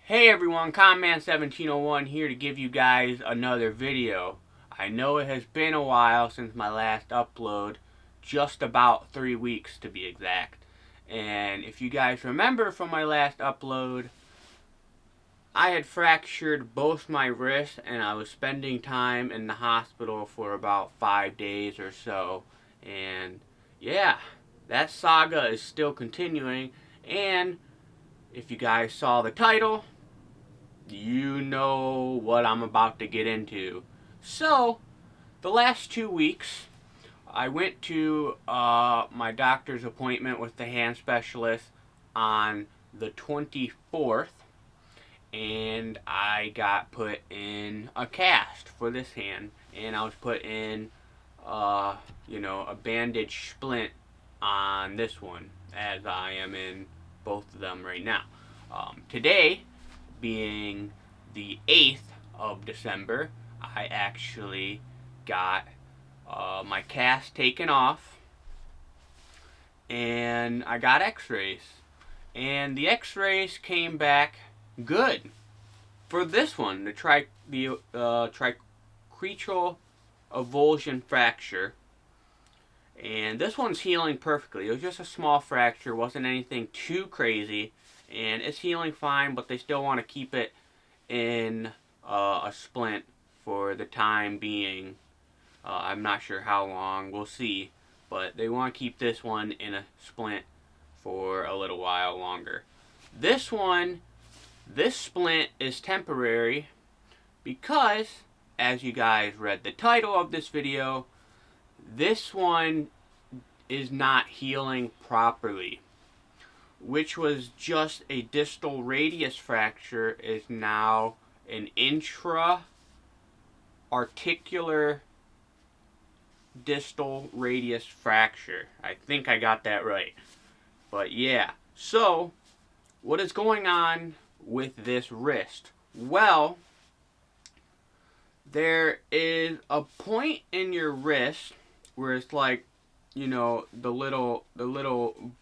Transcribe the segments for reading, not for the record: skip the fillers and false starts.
Hey everyone, Conman1701 here to give you guys another video. I know it has been a while since my last upload, just about 3 weeks to be exact. And if you guys remember from my last upload, I had fractured both my wrists and I was spending time in the hospital for about 5 days or so. And yeah, that saga is still continuing. And if you guys saw the title, you know what I'm about to get into. So, the last 2 weeks, I went to my doctor's appointment with the hand specialist on the 24th, and I got put in a cast for this hand, and I was put in, a bandage splint on this one, as I am in both of them right now. Today, being the 8th of December, I actually got my cast taken off and I got x-rays. And the x-rays came back good for this one, the triquetral avulsion fracture. And this one's healing perfectly. It was just a small fracture, wasn't anything too crazy, and it's healing fine, but they still want to keep it in a splint for the time being. I'm not sure how long, we'll see, but they want to keep this one in a splint for a little while longer. This splint is temporary because, as you guys read the title of this video, this one is not healing properly. Which was just a distal radius fracture is now an intra-articular distal radius fracture. I think I got that right. But yeah, so what is going on with this wrist? Well, there is a point in your wrist where it's like, the little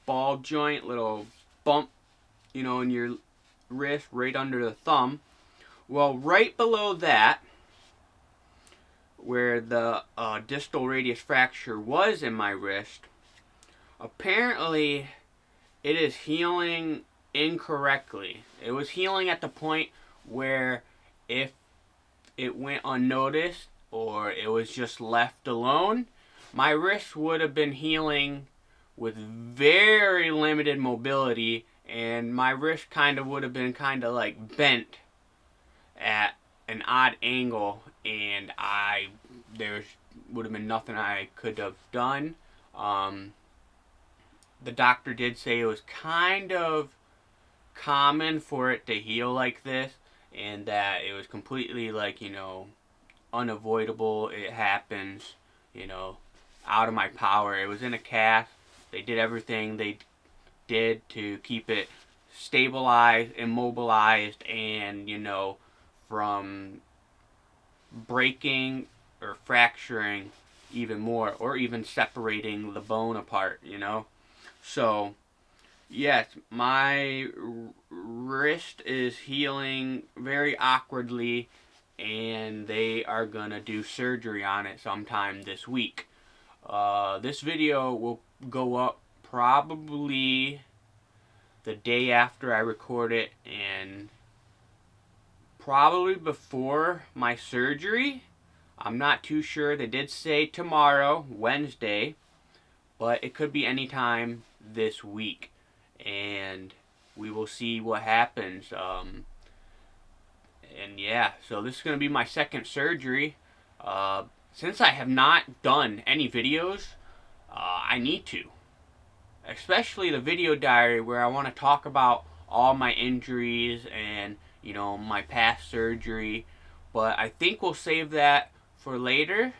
ball joint, little bump, in your wrist right under the thumb. Well, right below that, where the distal radius fracture was in my wrist, apparently it is healing incorrectly. It was healing at the point where if it went unnoticed or it was just left alone, my wrist would have been healing with very limited mobility, and my wrist kind of would have been kind of like bent at an odd angle, and there would have been nothing I could have done. The doctor did say it was kind of common for it to heal like this, and that it was completely unavoidable. It happens, out of my power. It was in a cast. They did everything they did to keep it stabilized, immobilized, and, from breaking or fracturing even more, or even separating the bone apart, So, yes, my wrist is healing very awkwardly, and they are gonna do surgery on it sometime this week. This video will go up probably the day after I record it, and probably before my surgery. I'm not too sure. They did say tomorrow, Wednesday, but it could be any time this week, and we will see what happens. And yeah, so this is going to be my second surgery. Since I have not done any videos, I need to. Especially the video diary where I want to talk about all my injuries and, my past surgery. But I think we'll save that for later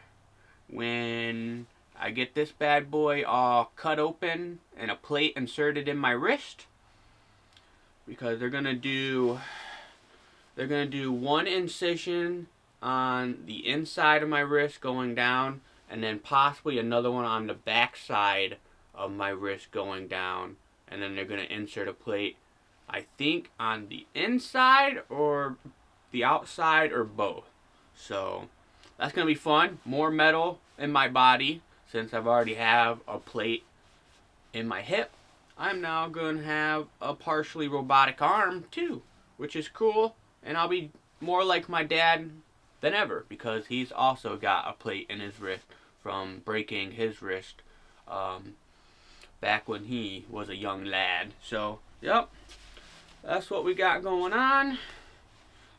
when I get this bad boy all cut open and a plate inserted in my wrist. Because they're going to do one incision on the inside of my wrist going down, and then possibly another one on the back side of my wrist going down, and then they're going to insert a plate I think on the inside or the outside or both. So that's going to be fun. More metal in my body since I've already have a plate in my hip. I'm now going to have a partially robotic arm too, which is cool. And I'll be more like my dad than ever because he's also got a plate in his wrist from breaking his wrist back when he was a young lad. So, yep, that's what we got going on.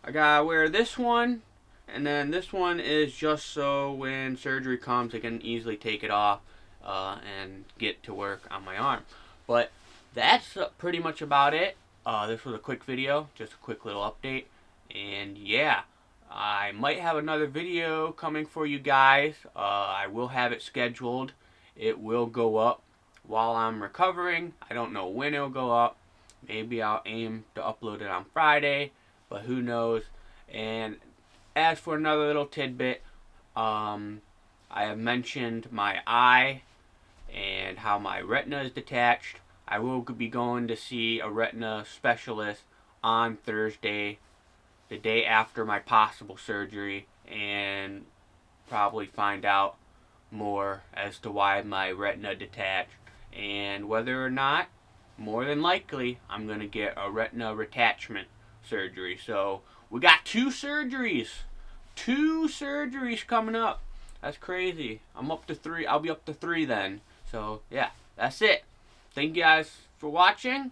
I gotta wear this one, and then this one is just so when surgery comes I can easily take it off and get to work on my arm. But that's pretty much about it. This was a quick video, just a quick little update. And yeah, I might have another video coming for you guys. I will have it scheduled. It will go up while I'm recovering. I don't know when it'll go up. Maybe I'll aim to upload it on Friday, but who knows. And as for another little tidbit, I have mentioned my eye and how my retina is detached. I will be going to see a retina specialist on Thursday, the day after my possible surgery, and probably find out more as to why my retina detached and whether or not, more than likely, I'm going to get a retina retachment surgery. So we got two surgeries coming up. That's crazy. I'm up to 3. I'll be up to 3 then. So yeah, that's it. Thank you guys for watching,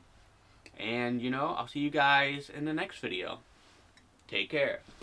and I'll see you guys in the next video. Take care.